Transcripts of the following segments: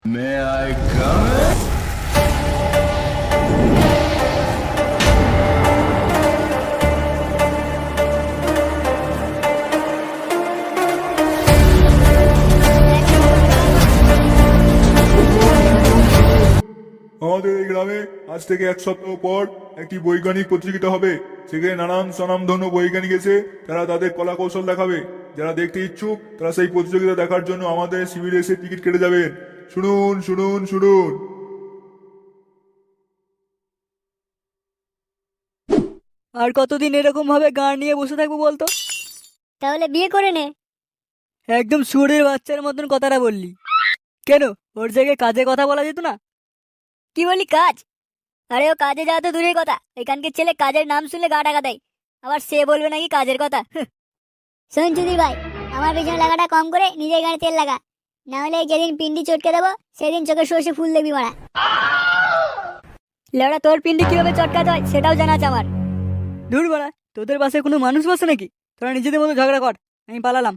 May I come in? আমাদের এই গ্রামে আজ থেকে 1 সপ্তাহ পর একটি বৈজ্ঞানিক প্রতিযোগিতা হবে। সেখানে নানান স্বনামধন্য বৈজ্ঞানিক এসে তারা তাদের কলা কৌশল দেখাবে। যারা দেখতে ইচ্ছুক তারা সেই প্রতিযোগিতা দেখার জন্য আমাদের শিবিরে এসে টিকিট কেটে যাবেন। শুনুন শুনুন শুনুন। আর কতদিন এরকম ভাবে গান নিয়ে বসে থাকবো বলতো? তাহলে বিয়ে করে নে। একদম শুয়োরের বাচ্চার মতন কথাটা বললি কেন? ওর জায়গায় কাজে কথা বলা যেত না? কি বলি কাজ? আরে ও কাজে যাওয়া তো দূরের কথা, এখানকার ছেলে কাজের নাম শুনলে গা টাকা দেয়, আবার সে বলবে নাকি কাজের কথা। শোন চুদির ভাই, আমার পেছনে লাগাটা কম করে নিজের গাড়ি তেল লাগা, না হলে যেদিন পিন্ডি চটকে দেবো সেদিন চোখে সর্ষে ফুল দেখবি মারা। লেওড়া, তোর পিন্ডি কিভাবে চটকাতে হয় সেটাও জানা আছে আমার। দূর বাড়া, তোদের পাশে কোনো মানুষ বসে নাকি? তোরা নিজেদের মতো ঝগড়া কর, আমি পালালাম।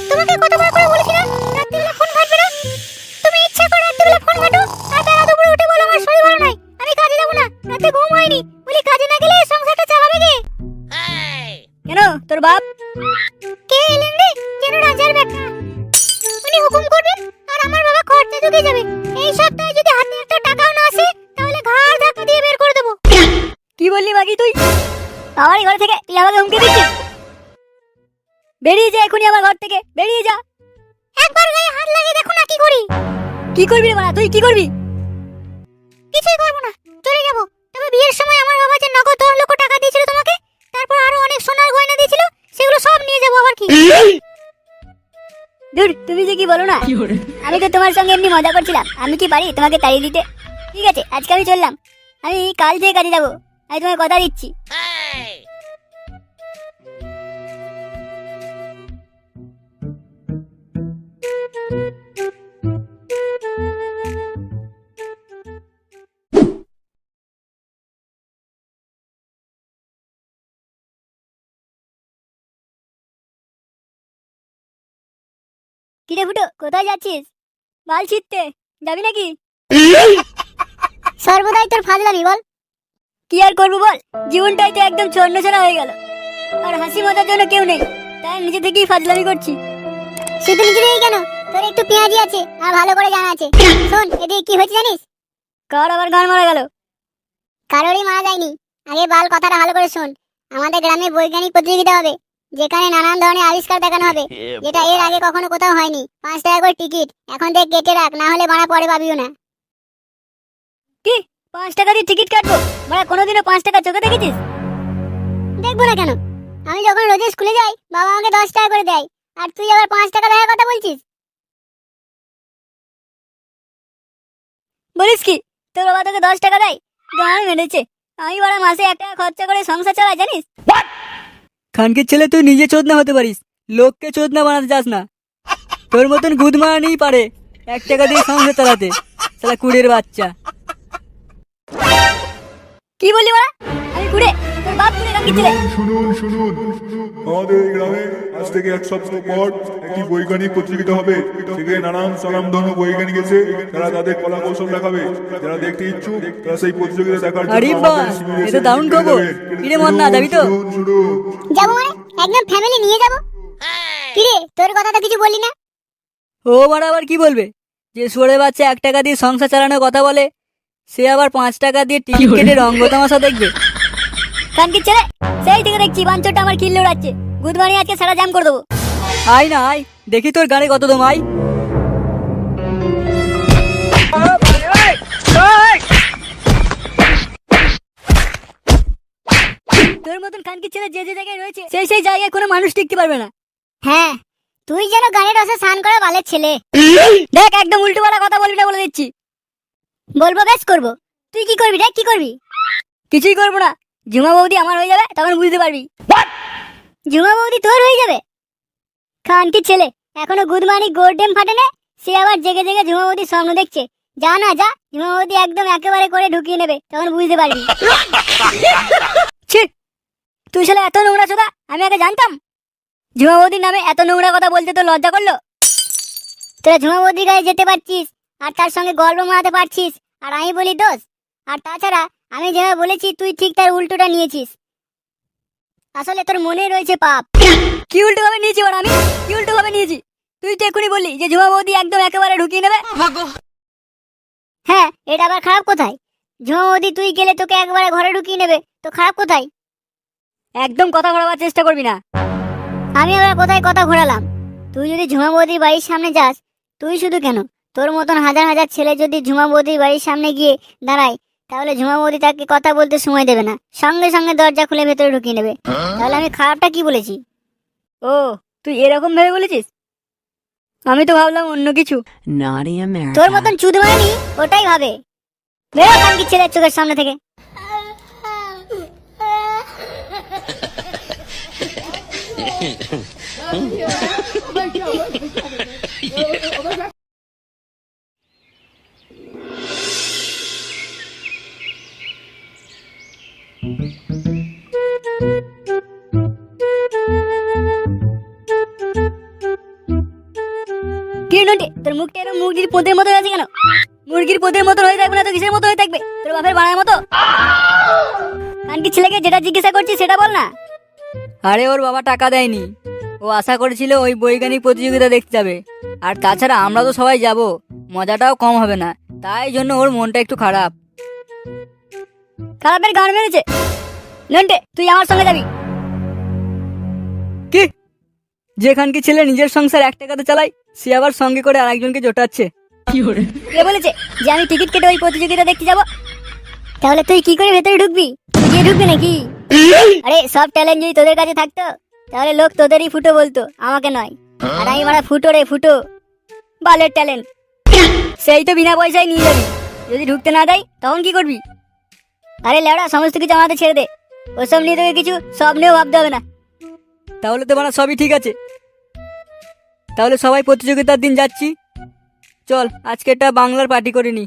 তোমাকে কতবার করে বলেছি না রাত্রিবেলা ফোন ঘাটবে না? তুমি ইচ্ছা করে রাত্রিবেলা ফোন ঘাটো আর বেলা দুপুরে উঠে বলো আমার শরীর ভালো নাই, আমি কাজে যাবো না, রাতে ঘুম হয়নি, বলি কাজে না গেলে সংসারটা চালাবে কে? কেন তোর বাপ? কে এলেন রে? যেন রাজার বেটা। উনি হুকুম করবেন আর আমার বাবা খরচা ঢুকে যাবে। এই সপ্তাহে যদি হাতে একটা টাকাও না আসে তাহলে ঘাড় ধাক্কা দিয়ে বের করে দেবো। কি বললি বাকি তুই? আমারই ঘর থেকে তুই আমাকে হুমকি দিচ্ছিস? বেরিয়ে যা এখনই আমার ঘর থেকে, বেরিয়ে যা। একবার গায়ে হাত লাগিয়ে দেখো না কি করি। কি করবি রে বাড়া, তুই কি করবি? কিছুই করবো না, চলে যাবো। তবে বিয়ের সময় আমার বাবা যে নগদ 10 লক্ষ টাকা দিয়েছিল তোমাকে, তারপর আরো অনেক সোনার গয়না দিয়েছিল, সেগুলো সব নিয়ে যাবো। আবার কি? দূর, তুমি যে কি বলো না। আমি তো তোমার সঙ্গে এমনি মজা করছিলাম, আমি কি পারি তোমাকে তাড়িয়ে দিতে? ঠিক আছে, আজকে আমি চললাম, আমি কাল থেকে কাজে যাবো, আমি তোমায় কথা দিচ্ছি। কিরে ফুটো, কোথায় যাচ্ছিস? বাল ছিটতে যাবি নাকি? সর্বদাই তোর ফাজলামি বল। কি আর করবো বল, জীবনটাই তো একদম ছন্ন ছড়া হয়ে গেল, আর হাসি মজার জন্য কেউ নেই, তাই নিজে থেকেই ফাজলামি করছি। শুধু নিজেই কেন, তোর একটু পেঁয়াজি আছে আর ভালো করে জানা আছে। শোন, এদিকে কি হয়েছে জানিস? কার আবার গান মারা গেল? কারোরই মারা যায়নি। আগে বাল কথাটা ভালো করে শোন। আমাদের গ্রামে বৈজ্ঞানিক প্রতিযোগিতা হবে, যেখানে নানান ধরনের আবিষ্কার দেখানো হবে, যেটা এর আগে কখনো কোথাও হয়নি। 5 টাকা করে টিকিট, এখন থেকে কেটে রাখ, না হলে বাড়া পরে পাবিও না। কি 5 টাকা দিয়ে টিকিট কাটবো? মানে কোনোদিনও 5 টাকা চোখে দেখেছিস? দেখবো না কেন? আমি যখন রোজ স্কুলে যাই বাবা আমাকে 10 টাকা করে দেয়, আর তুই আবার 5 টাকা দেওয়ার কথা বলছিস? বলিস কি, তোর বাবা তোকে 10 টাকা দেয়? গান মেরেছে। আমি বড় মাসে 1 টাকা খরচা করে সংসার চালাই, জানিস? খানকির ছেলে, তুই নিজে চোদনা হতে পারিস, লোককে চোদনা বানাতে যাস না। তোর মতন গুদ মারানিই পারে 1 টাকা দিয়ে সংসার চালাতে, শালা কুড়ের বাচ্চা। কি বলি বড়া? আমি কুড়ে? তোর বাপ কুড়ে, খানকির ছেলে। শুনুন শুনুন শুনুন। আমাদের এই গ্রামে আজ থেকে 1 সপ্তাহ পর একটি বৈজ্ঞানিক প্রতিযোগিতা হবে। সেখানে নানান স্বনামধন্য বৈজ্ঞানিক এসে তারা তাদের কলা কৌশল দেখাবে। যারা দেখতে ইচ্ছুক তারা সেই প্রতিযোগিতা দেখার জন্য আরে আমাদের বাহ, শিবিরে এ এসে তো দারুণ টিকিট কেটে খবর। যাবেন। কিরে মন্না, যাবি তো? শুনুন শুনুন। যাবো মানে একদম ফ্যামিলি নিয়ে যাবো। কিরে, তোর কথা তো কিছু বললি না? ও বড় আবার কি বলবে? যে শুয়োরের বাচ্চা 1 টাকা দিয়ে সংসার চালানোর কথা বলে, সে আবার 5 টাকা দিয়ে টিকিট কেটে রঙ্গ তামাশা দেখবে? খানকির ছেলে, সেই থেকে দেখছি বাঞ্চটা আমার কিল্লে উড়াচ্ছে। গুদমানি আজকে সারা জাম করে দেবো। আয় না আয়, দেখি তোর গানে কত দম। আয়। তোর মতন খানকির ছেলে যে যে জায়গায় রয়েছে, সেই সেই জায়গায় কোনো মানুষ টিকতে পারবে না। হ্যাঁ, তুই যেন গানের রসে স্নান করা বালের ছেলে। দেখ, একদম উল্টো পাল্টা কথা বলবি না বলে দিচ্ছি। বলবো, বেশ করবো। তুই কি করবি রে, কি করবি? কিছুই করবো না, ঝুমা বৌদি আমার হয়ে যাবে, তখন বুঝতে পারবি। ঝুমা বৌদি তোর হয়ে যাবে? খানকির ছেলে, এখনো গুড মর্নিং গোল্ডেন ফাটে না, সে আবার জেগে জেগে ঝুমা বৌদির স্বপ্ন দেখছে। যা না যা, ঝুমা বৌদি একদম একেবারে করে ঢুকিয়ে নেবে, তখন বুঝতে পারবি। ছি, তুই শালা এত নোংরা চোদা, আমি আগে জানতাম। ঝুমা বৌদির নামে এত নোংরা কথা বলতে তো লজ্জা করলো। তোরা ঝুমা বৌদির গায়ে যেতে পারছিস, আর তার সঙ্গে গল্প মারাতে পারছিস, আর আমি বলি দোষ। আর তাছাড়া আমি যেভাবে বলেছি তুই ঠিক তার উল্টোটা নিয়েছিস। আসলে তোর মনে রয়েছে পাপ। কি উল্টো ভাবে নিয়েছি ওর আমি? কি উল্টো ভাবে নিয়েছি? তুই তো এক্ষুনি বললি যে ঝুমা বৌদি একদম একেবারে ঢুকিয়ে নেবে। হ্যাঁ, এটা আবার খারাপ কোথায়? ঝুমা বৌদি তুই গেলে তোকে একবারে ঘরে ঢুকিয়ে নেবে, তো খারাপ কোথায়? একদম কথা ঘোরাবার চেষ্টা করবি না। আমি আবার কোথায় কথা ঘোরালাম? তুই যদি ঝুমা বৌদির বাড়ির সামনে যাস, তুই শুধু কেন, তোর মতন হাজার হাজার ছেলে যদি ঝুমা বৌদির বাড়ির সামনে গিয়ে দাঁড়ায়, তাহলে ঝুমা বৌদি তাকে কথা বলতে সময় দেবে না, সঙ্গে সঙ্গে দরজা খুলে ভেতরে ঢুকিয়ে নেবে। তাহলে আমি খারাপটা কি বলেছি? ও, তুই এরকম ভেবে বলেছিস? আমি তো ভাবলাম অন্য কিছু। Naughty America. তোর মতন চুদ মারানি ওটাই ভাবে। বেরো কানকি ছেলের চোখের সামনে থেকে। কি নন্টে, তোর মুখটা এরকম মুরগির পোদের মতো আছে কেন? মুরগির পোদের মতো হয়ে থাকবে না তো কিসের মতো হয়ে থাকবে? তোর বাপের বাড়ার মতো। কানকি ছেলেকে যেটা জিজ্ঞাসা করছিস সেটা বল না। আরে ওর বাবা টাকা দেয়নি, ও আশা করেছিল ওই বৈজ্ঞানিক প্রতিযোগিতা দেখতে যাবে। আর তাছাড়া আমরা তো সবাই যাব, মজাটাও কম হবে না, তাই জন্য ওর মনটা একটু খারাপ। খারাপের গান মেরেছে। নন্টে, তুই আমার সঙ্গে যাবি। কি? যেখানকি ছেলে নিজের সংসার এক টাকাতে চালায়, সে আবার সঙ্গে করে আরেকজনকে জোটাচ্ছে। কে বলেছে যে আমি টিকিট কেটে ওই প্রতিযোগিতা দেখতে যাব? তাহলে তুই কি করে ভেতরে ঢুকবি? তুই গিয়ে ঢুকবি নাকি? আরে সব ট্যালেন্ট যদি তোদের কাছে থাকতো, তাহলে লোক তোদেরই ফুটো বলতো, আমাকে নয়। আর আমি মারা ফুটো রে ফুটো, বালের ট্যালেন্ট। সেই তো বিনা পয়সায় নিয়ে যাবি, যদি ঢুকতে না দেয় তখন কি করবি? আরে লেওড়া, সমস্ত কিছু আমাদের ছেড়ে দে, ওসব নিয়ে তোকে কিছু সব নিয়েও ভাবতে হবে না। তাহলে তো মানে সবই ঠিক আছে। তাহলে সবাই প্রতিযোগিতার দিন যাচ্ছি। চল আজকে একটা বাংলার পার্টি করে নি।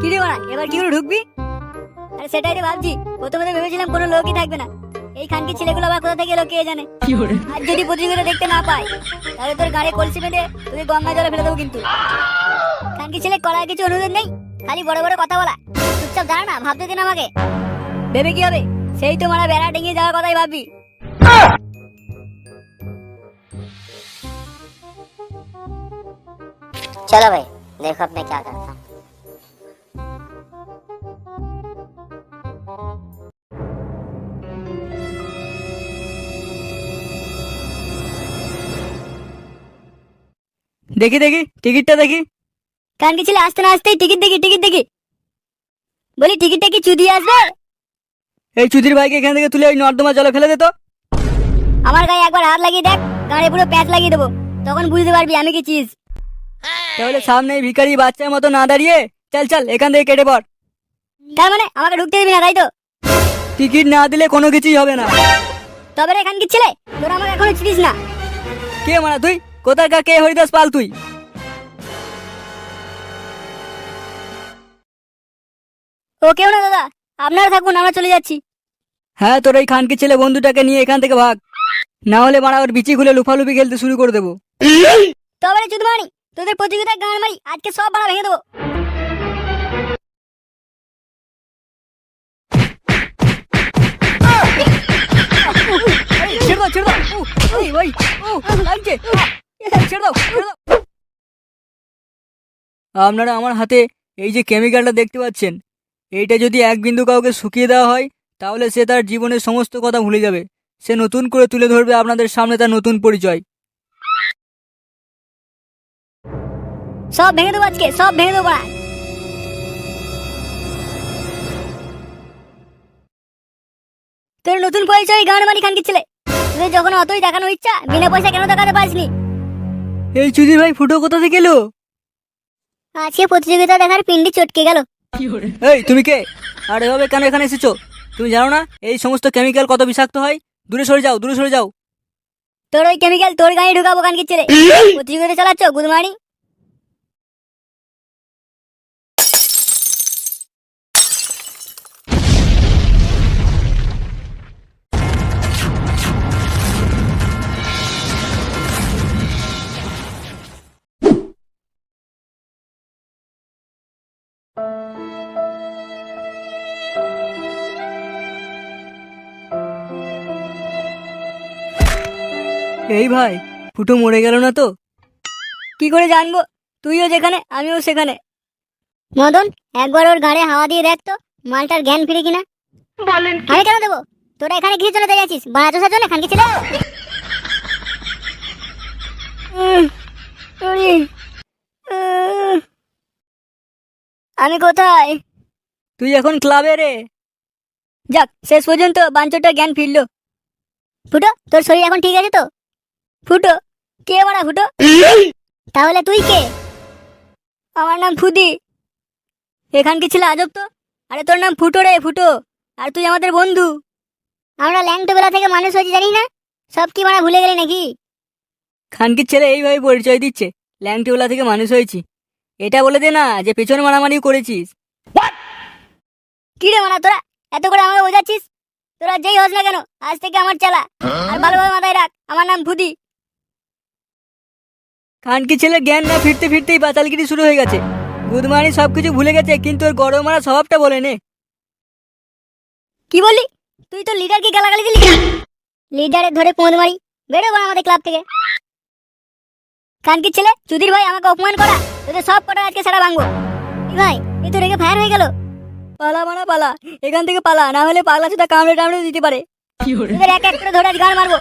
কি রে বাড়া, এবার কি করে ঢুকবি? আরে সেটাই রে ভাবছি, প্রথমে তো ভেবেছিলাম কোনো লোকই থাকবে না। এই খানকি ছেলেগুলো আবার কোথা থেকে এলো কে জানে। আর যদি প্রতিযোগিতা দেখতে না পাই, তাহলে তোর গাড়ি কলসি বেঁধে তোকে গঙ্গা জলে ফেলে দেবো কিন্তু। খানকি ছেলে করার কিছু অনুরোধ নেই, খালি বড় বড় কথা বলা। চুপচাপ দাঁড়া না, ভাবতে দিন আমাকে। ভেবে কি হবে? সেই তো মারা বেড়া ডেঙিয়ে যাওয়ার কথাই ভাববি। চলো ভাই, দেখো আপনি क्या करता हूँ। দেখি দেখি টিকিটটা দেখি। কানকি ছেলে আসতে না আসতেই টিকিট দেখি, টিকিট দেখি। বলি টিকিটটা কি চুদিয়ে আসবে? এই চুদির ভাইকে এখান থেকে তুলে ওই নর্দমা জলে ফেলে দে তো। আমার গায়ে একবার হাত লাগিয়ে দেখ, গাড়ি পুরো প্যাচ লাগিয়ে দেবো, তখন বুঝতে পারবি আমি কি চিজ। তাহলে সামনে এই ভিখারি বাচ্চার মতো না দাঁড়িয়ে চল চল এখান থেকে কেটে পড়। তার মানে আমাকে ঢুকতে দিবি না, তাই তো? টিকিট না দিলে কোনো কিছুই হবে না। তবে রে খানকি ছেলে, তোরা আমাকে এখনো চিনিস না। কে মারা তুই? কোথাকার কে হরিদাস পাল তুই? ও কেউ না দাদা, আপনারা থাকুন, আমরা চলে যাচ্ছি। হ্যাঁ, তোর এই খানকি ছেলে বন্ধুটাকে নিয়ে এখান থেকে ভাগ, না হলে মারা ওর বিচি খুলে লুফালুফি খেলতে শুরু করে দেবো। তবে রে চুদমানি, তোদের প্রতিযোগিতায় গান মারি, আজকে সব ভাড়া ভেঙে দেবো। ছেড়ে দাও ছেড়ে দাও। ভাই লাগছে, ছেড়ে দাও ছেড়ে দাও। আপনারা আমার হাতে এই যে কেমিক্যালটা দেখতে পাচ্ছেন, এইটা যদি এক বিন্দু কাউকে শুকিয়ে দেওয়া হয় তাহলে সে তার জীবনের সমস্ত কথা ভুলে যাবে। সে নতুন করে তুলে ধরবে আপনাদের সামনে তার নতুন পরিচয়। সব ভেঙে দেবো আজকে, সব ভেঙে দেবো বাড়া। তোর নতুন পরিচয় গান মারি খানকির ছেলে। তোদের যখন অতই দেখানো ইচ্ছা, বিনা পয়সা কেন দেখাতে পারিসনি? এই চুদির ভাই ফুটো কোথা থেকে এলো? আজকে প্রতিযোগিতা দেখার পিন্ডি চটকে গেল। এই তুমি কে? আর এভাবে কেন এখানে এসেছো? তুমি জানো না এই সমস্ত কেমিক্যাল কত বিষাক্ত হয়? দূরে সরে যাও, দূরে সরে যাও। তোর ওই কেমিক্যাল তোর গায়ে ঢুকাবো খানকির ছেলে। প্রতিযোগিতা চালাচ্ছ গুদমানি? এই ভাই, ফুটো মরে গেল না তো? কি করে জানবো? তুইও যেখানে আমিও সেখানে। মদন, একবার ওর গাড়ে হাওয়া দিয়ে দেখ তো মালটার জ্ঞান ফিরে কিনা। বলেন আমি কেন দেবো? তোরা এখানে কিসের জন্য দাঁড়িয়ে আছিস? বাড়া চোষার জন্য খানকি ছেলে? ওরে, আমি কোথায়? তুই এখন ক্লাবে রে। যাক, শেষ পর্যন্ত বাঞ্চটা জ্ঞান ফিরলো। ফুটো, তোর শরীর এখন ঠিক আছে তো? ফুটো? কে বাড়া ফুটো? তাহলে তুই কে? আমার নাম ফুদি। এখানকে ছিল আজব তো। আরে তোর নাম ফুটো রে, ফুটো। আর তুই আমাদের বন্ধু। আমরা ল্যাংটো বেলা থেকে মানুষ হয়েছি জানিস না? সব কি বাড়া ভুলে গেলি নাকি? খানকির ছেলে এইভাবে পরিচয় দিচ্ছে, ল্যাংটিওলা থেকে মানুষ হয়েছি। এটা বলে দে না যে পেছনে মারামারিও করেছিস। কি রে মানা তোরা এত করে আমাকে বোঝাচ্ছিস? তোরা যেই হস না কেন, আজ থেকে আমার চালা। আর ভালোভাবে মাথায় রাখ, আমার নাম ফুদি। খানকির ছেলে জ্ঞান না ফিরতে ফিরতেই বাচালগিরি শুরু হয়ে গেছে। গুদমানি সবকিছু ভুলে গেছে, কিন্তু ওর গরম মারা স্বভাবটা বলে নে। কি বললি? তুই তো লিডারকে গালাগালি দিলি কেন? লিডারে ধরে পোঁদ মারি, বেরো বাড়া আমাদের ক্লাব থেকে। কানকির ছেলে, চুদির ভাই আমাকে অপমান করা, তোদের সব কটা আজকে সারা ভাঙবো। কি ভাই, এই তো রেগে ফায়ার হয়ে গেল। পালা মারা পালা, এখান থেকে পালা, না হলে পাগলা চুদা কামড়ে টামড়ে দিতে পারে। তোদের এক এক করে ধরে আজ গান মারবো।